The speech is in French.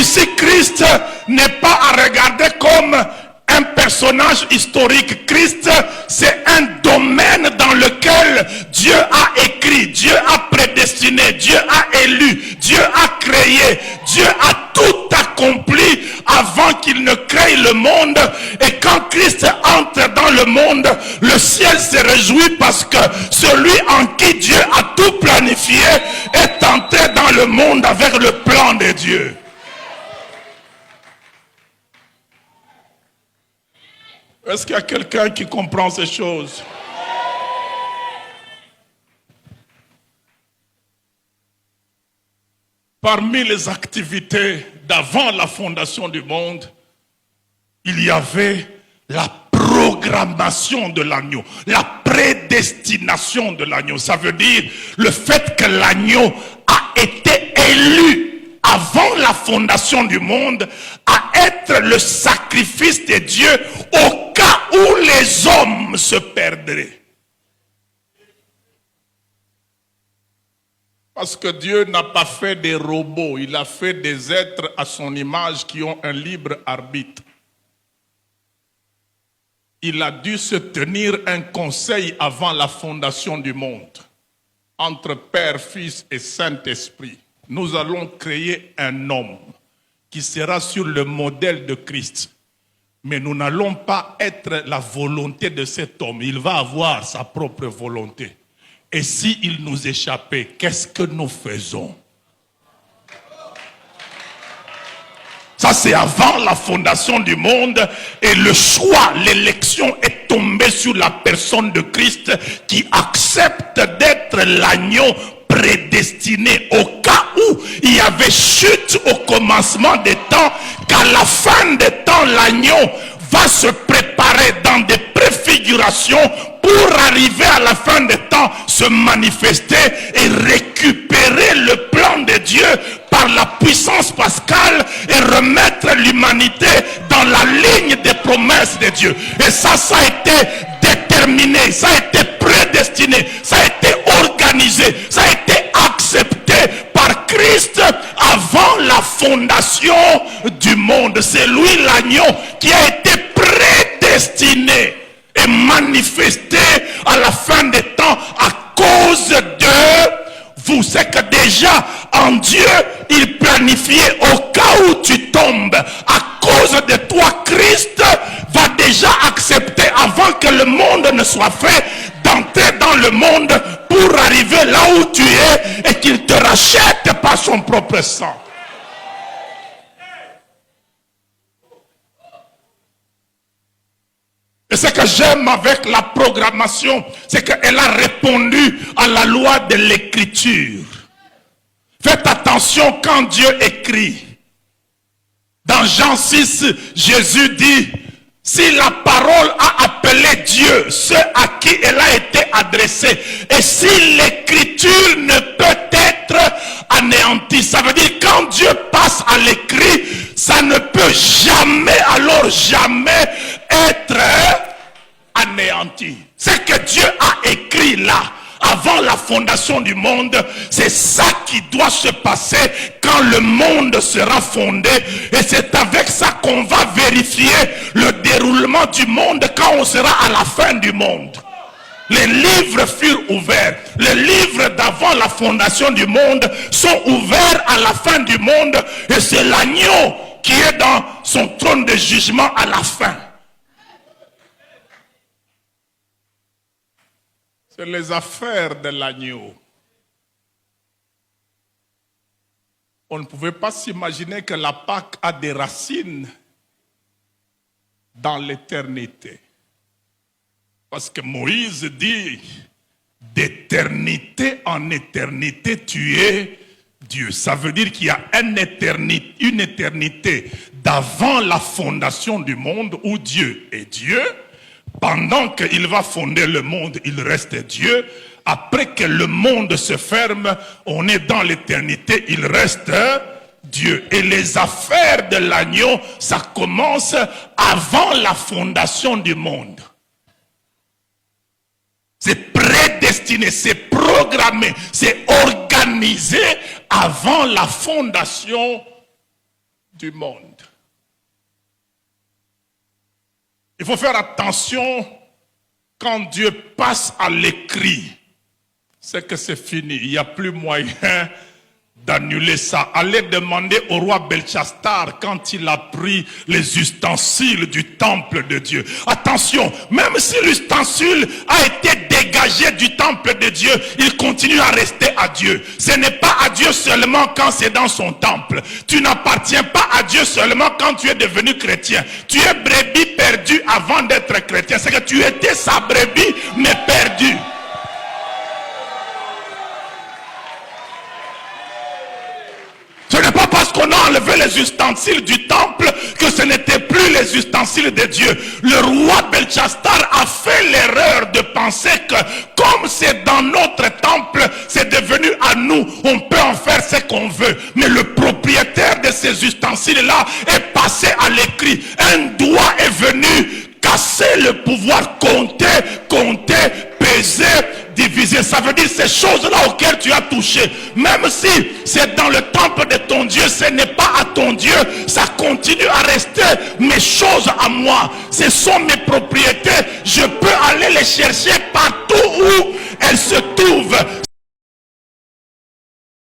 Ici, Christ n'est pas à regarder comme un personnage historique. Christ, c'est un domaine dans lequel Dieu a écrit, Dieu a prédestiné, Dieu a élu, Dieu a créé, Dieu a tout accompli avant qu'il ne crée le monde. Et quand Christ entre dans le monde, le ciel se réjouit parce que celui en qui Dieu a tout planifié est entré dans le monde avec le plan de Dieu. Est-ce qu'il y a quelqu'un qui comprend ces choses? Parmi les activités d'avant la fondation du monde, il y avait la programmation de l'agneau, la prédestination de l'agneau. Ça veut dire le fait que l'agneau a été élu avant la fondation du monde à être le sacrifice de Dieu au cas où les hommes se perdraient. Parce que Dieu n'a pas fait des robots, il a fait des êtres à son image qui ont un libre arbitre. Il a dû se tenir un conseil avant la fondation du monde, entre Père, Fils et Saint-Esprit. Nous allons créer un homme qui sera sur le modèle de Christ. Mais nous n'allons pas être la volonté de cet homme. Il va avoir sa propre volonté. Et s'il nous échappait, qu'est-ce que nous faisons? Ça, c'est avant la fondation du monde. Et le choix, l'élection est tombée sur la personne de Christ qui accepte d'être l'agneau prédestiné au cas où il y avait chute au commencement des temps, qu'à la fin des temps, l'agneau va se préparer dans des préfigurations pour arriver à la fin des temps, se manifester et récupérer le plan de Dieu par la puissance pascale et remettre l'humanité dans la ligne des promesses de Dieu. Et ça a été déterminé, ça a été prédestiné, ça a été organisé, ça a été accepté par Christ avant la fondation du monde. C'est lui l'agneau qui a été prédestiné et manifesté à la fin des temps à cause de vous. C'est que déjà en Dieu, il planifiait au cas où tu tombes. À cause de toi, Christ va déjà accepter avant que le monde ne soit fait d'entrer dans le monde pour arriver là où tu es et qu'il te rachète par son propre sang. Et ce que j'aime avec la programmation, c'est qu'elle a répondu à la loi de l'écriture. Faites attention quand Dieu écrit. Dans Jean 6, Jésus dit, si la parole a appelé Dieu, ceux à qui elle a été adressée, et si l'écriture ne peut être anéantie, ça veut dire quand Dieu passe à l'écrit, ça ne peut jamais, alors jamais être anéanti. Ce que Dieu a écrit là, avant la fondation du monde, c'est ça qui doit se passer quand le monde sera fondé. Et c'est avec ça qu'on va vérifier le déroulement du monde quand on sera à la fin du monde. Les livres furent ouverts. Les livres d'avant la fondation du monde sont ouverts à la fin du monde. Et c'est l'agneau qui est dans son trône de jugement à la fin. C'est les affaires de l'agneau. On ne pouvait pas s'imaginer que la Pâque a des racines dans l'éternité. Parce que Moïse dit, d'éternité en éternité, tu es Dieu. Ça veut dire qu'il y a une éternité d'avant la fondation du monde où Dieu est Dieu. Pendant qu'il va fonder le monde, il reste Dieu. Après que le monde se ferme, on est dans l'éternité, il reste Dieu. Et les affaires de l'agneau, ça commence avant la fondation du monde. C'est prédestiné, c'est programmé, c'est organisé avant la fondation du monde. Il faut faire attention quand Dieu passe à l'écrit. C'est que c'est fini. Il n'y a plus moyen d'annuler ça. Allez demander au roi Belchassar quand il a pris les ustensiles du temple de Dieu. Attention, même si l'ustensile a été dégagé du temple de Dieu, il continue à rester à Dieu. Ce n'est pas à Dieu seulement quand c'est dans son temple. Tu n'appartiens pas à Dieu seulement quand tu es devenu chrétien. Tu es brebis perdu avant d'être chrétien. C'est que tu étais sa brebis mais perdu. Ce n'est pas parce qu'on a enlevé les ustensiles du temple que ce n'était plus les ustensiles de Dieu. Le roi Belchassar a fait l'erreur de penser que comme c'est dans notre temple, c'est devenu à nous. On peut en faire ce qu'on veut. Mais le propriétaire de ces ustensiles-là est passé à l'écrit. Un doigt est venu casser le pouvoir, compter, peser, diviser. Ça veut dire ces choses-là auxquelles tu as touché. Même si c'est dans le temple de ton Dieu, ce n'est pas à ton Dieu. Ça continue à rester mes choses à moi. Ce sont mes propriétés. Je peux aller les chercher partout où elles se trouvent.